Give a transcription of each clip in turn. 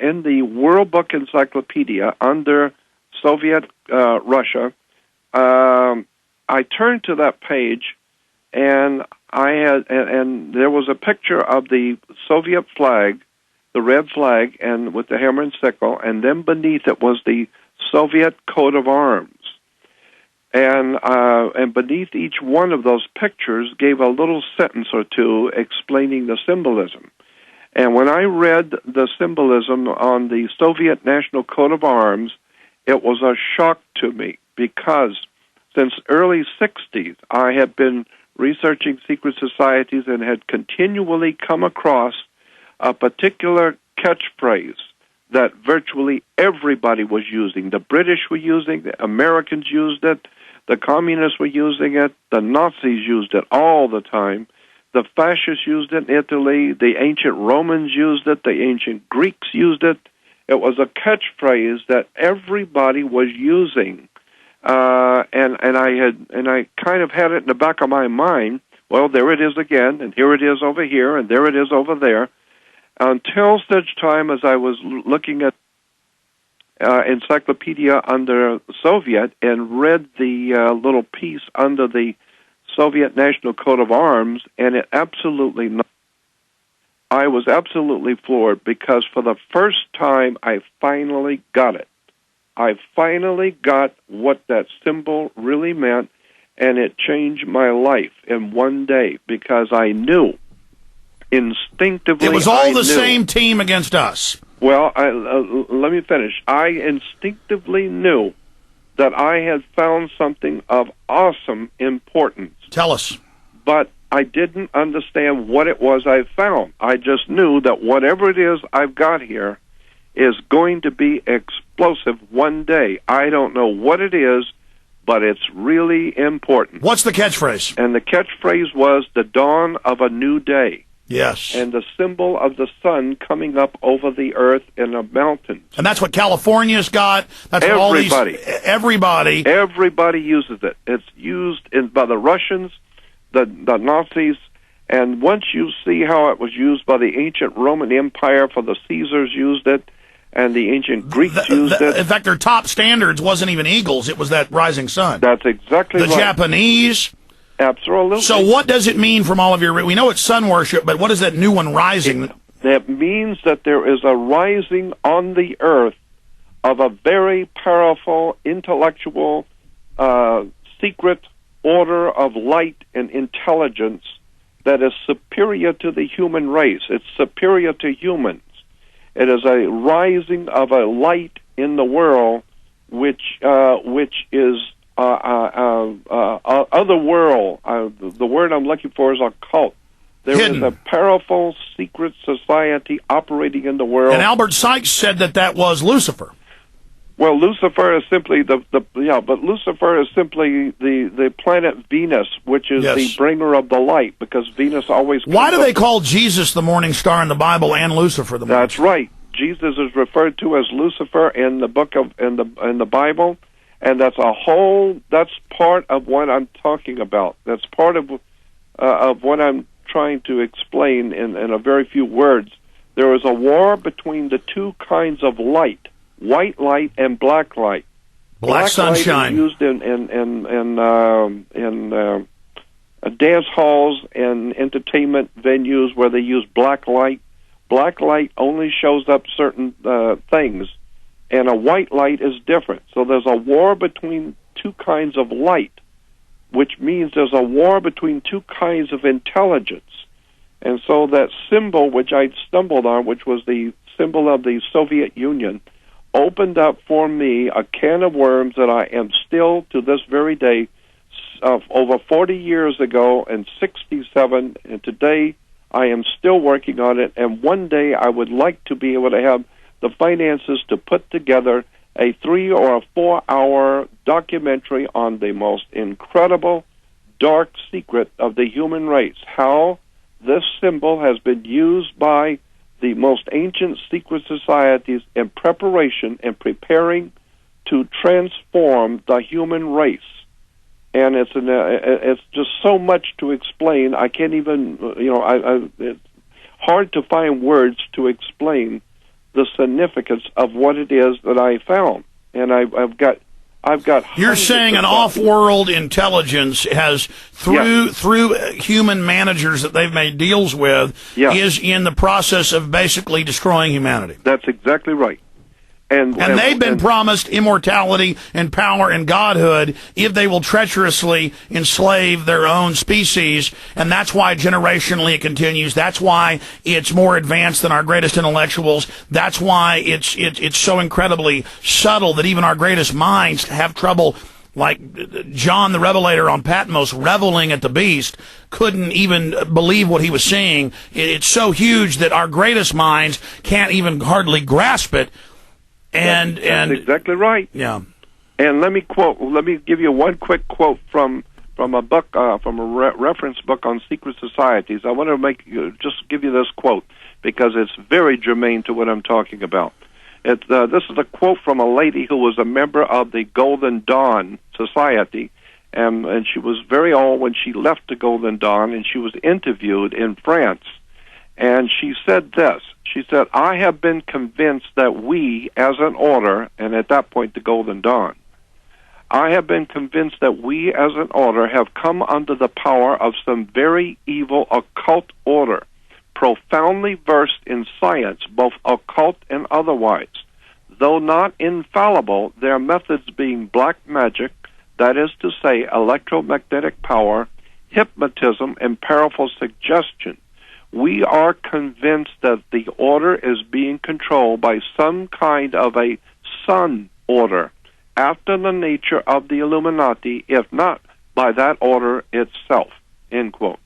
in the World Book Encyclopedia under Soviet Russia, I turned to that page, and and there was a picture of the Soviet flag, the red flag, and with the hammer and sickle, and then beneath it was the Soviet coat of arms. And beneath each one of those pictures gave a little sentence or two explaining the symbolism. And when I read the symbolism on the Soviet national coat of arms, it was a shock to me, because since early 60s, I had been researching secret societies and had continually come across a particular catchphrase that virtually everybody was using. The British were using it, the Americans used it, the communists were using it, the Nazis used it all the time, the fascists used it in Italy, the ancient Romans used it, the ancient Greeks used it. It was a catchphrase that everybody was using, and I kind of had it in the back of my mind. Well, there it is again, and here it is over here, and there it is over there, until such time as I was looking at encyclopedia under Soviet and read the little piece under the Soviet national coat of arms, and it absolutely. I was absolutely floored, because for the first time I finally got it. I finally got what that symbol really meant, and it changed my life in one day, because I knew instinctively. It was all the same team against us. Well, let me finish. I instinctively knew that I had found something of awesome importance. Tell us. But I didn't understand what it was I found. I just knew that whatever it is I've got here is going to be explosive one day. I don't know what it is, but it's really important. What's the catchphrase? And the catchphrase was the dawn of a new day. Yes. And the symbol of the sun coming up over the earth in a mountain. And that's what California's got. That's what everybody. Everybody uses it. It's used by the Russians, the Nazis, and once you see how it was used by the ancient Roman Empire, for the Caesars used it, and the ancient Greeks used it. In fact, their top standards wasn't even eagles. It was that rising sun. That's exactly right. The Japanese. Absolutely. So what does it mean from all of your... We know it's sun worship, but what is that new one, rising? That means that there is a rising on the earth of a very powerful, intellectual, secret order of light and intelligence that is superior to the human race. It's superior to humans. It is a rising of a light in the world which is other world. The word I'm looking for is occult. There is a powerful secret society operating in the world. And Albert Sykes said that was Lucifer. Well, Lucifer is simply but Lucifer is simply the planet Venus, which is the bringer of the light, because Venus always. Why do they call Jesus the morning star in the Bible and Lucifer the morning star? That's right. Jesus is referred to as Lucifer in the book of in the Bible, and that's part of what I'm talking about. That's part of what I'm trying to explain in a very few words. There is a war between the two kinds of light. White light and black light. Black sunshine light is used in dance halls and entertainment venues where they use black light. Black light only shows up certain things, and a white light is different. So there's a war between two kinds of light, which means there's a war between two kinds of intelligence. And so that symbol, which I stumbled on, which was the symbol of the Soviet Union, opened up for me a can of worms that I am still, to this very day, over 40 years ago and 67, and today I am still working on it, and one day I would like to be able to have the finances to put together a 3 or a 4 hour documentary on the most incredible dark secret of the human race, how this symbol has been used by the most ancient secret societies in preparation and preparing to transform the human race. And it's just so much to explain. I can't even, it's hard to find words to explain the significance of what it is that I found. And I've got. You're saying an off-world intelligence has, through human managers that they've made deals with, is in the process of basically destroying humanity. That's exactly right. And they've been promised immortality and power and godhood if they will treacherously enslave their own species, and that's why generationally it continues. That's why it's more advanced than our greatest intellectuals. That's why it's so incredibly subtle that even our greatest minds have trouble. Like John the Revelator on Patmos reveling at the beast, couldn't even believe what he was seeing. It's so huge that our greatest minds can't even hardly grasp it. That's exactly right. Yeah. And let me give you one quick quote from a book, from a reference book on secret societies. I want to just give you this quote because it's very germane to what I'm talking about. This is a quote from a lady who was a member of the Golden Dawn Society, and she was very old when she left the Golden Dawn, and she was interviewed in France. And she said this. She said, I have been convinced that we, as an order, and at that point the Golden Dawn, I have been convinced that we, as an order, have come under the power of some very evil occult order, profoundly versed in science, both occult and otherwise. Though not infallible, their methods being black magic, that is to say, electromagnetic power, hypnotism, and powerful suggestion. We are convinced that the order is being controlled by some kind of a sun order, after the nature of the Illuminati, if not by that order itself, end quote.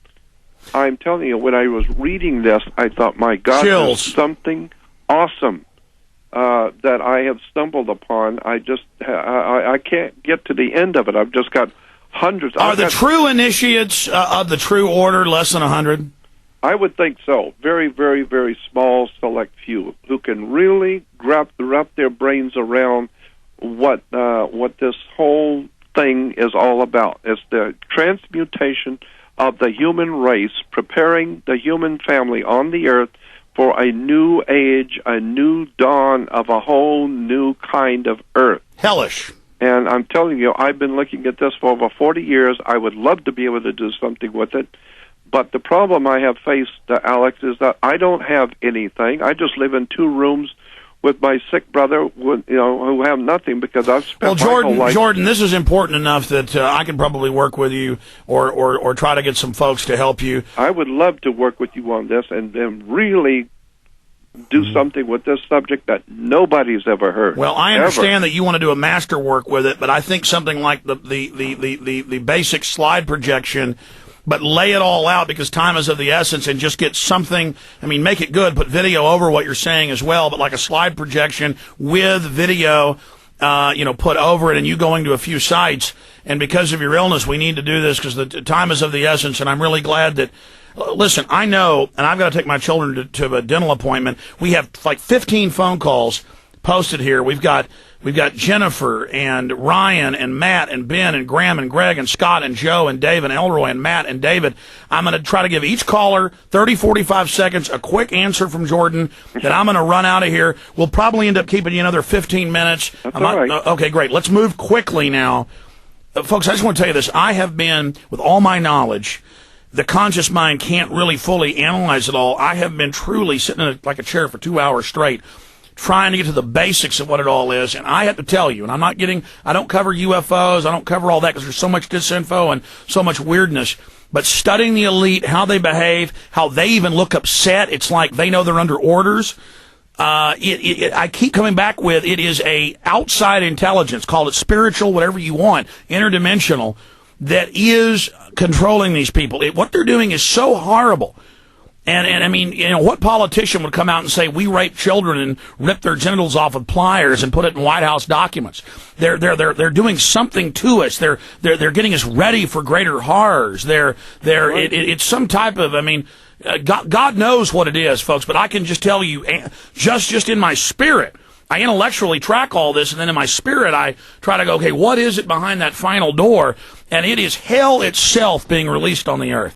I'm telling you, when I was reading this, I thought, my God, there's something awesome that I have stumbled upon. I can't get to the end of it. I've just got hundreds. Are the true initiates of the true order less than 100? I would think so. Very, very, very small, select few who can really wrap their brains around what this whole thing is all about. It's the transmutation of the human race, preparing the human family on the earth for a new age, a new dawn of a whole new kind of earth. Hellish. And I'm telling you, I've been looking at this for over 40 years. I would love to be able to do something with it. But the problem I have faced, Alex, is that I don't have anything. I just live in 2 rooms with my sick brother, who have nothing because I've spent my whole life. Jordan, this is important enough that I can probably work with you or try to get some folks to help you. I would love to work with you on this and really do something with this subject that nobody's ever heard. Well, I understand that you want to do a masterwork with it, but I think something like the basic slide projection, but lay it all out because time is of the essence, and just get something. I mean, make it good. Put video over what you're saying as well, but like a slide projection with video, put over it, and you going to a few sites. And because of your illness, we need to do this because the time is of the essence. And I'm really glad that. Listen, I know, and I've got to take my children to a dental appointment. We have like 15 phone calls posted here. We've got Jennifer and Ryan and Matt and Ben and Graham and Greg and Scott and Joe and Dave and Elroy and Matt and David. I'm going to try to give each caller 30, 45 seconds, a quick answer from Jordan, then I'm going to run out of here. We'll probably end up keeping you another 15 minutes. That's all right. Okay, great. Let's move quickly now. Folks, I just want to tell you this. I have been, with all my knowledge, the conscious mind can't really fully analyze it all. I have been truly sitting in like a chair for 2 hours straight, trying to get to the basics of what it all is. And I have to tell you, and I don't cover UFOs, I don't cover all that because there's so much disinfo and so much weirdness. But studying the elite, how they behave, how they even look upset, it's like they know they're under orders. I keep coming back with it is a outside intelligence, call it spiritual, whatever you want, interdimensional, that is controlling these people. What they're doing is so horrible. And I mean, what politician would come out and say we rape children and rip their genitals off with pliers and put it in White House documents? They're doing something to us. They're getting us ready for greater horrors. It's some type of, God knows what it is, folks. But I can just tell you, just in my spirit, I intellectually track all this, and then in my spirit I try to go, okay, what is it behind that final door? And it is hell itself being released on the earth.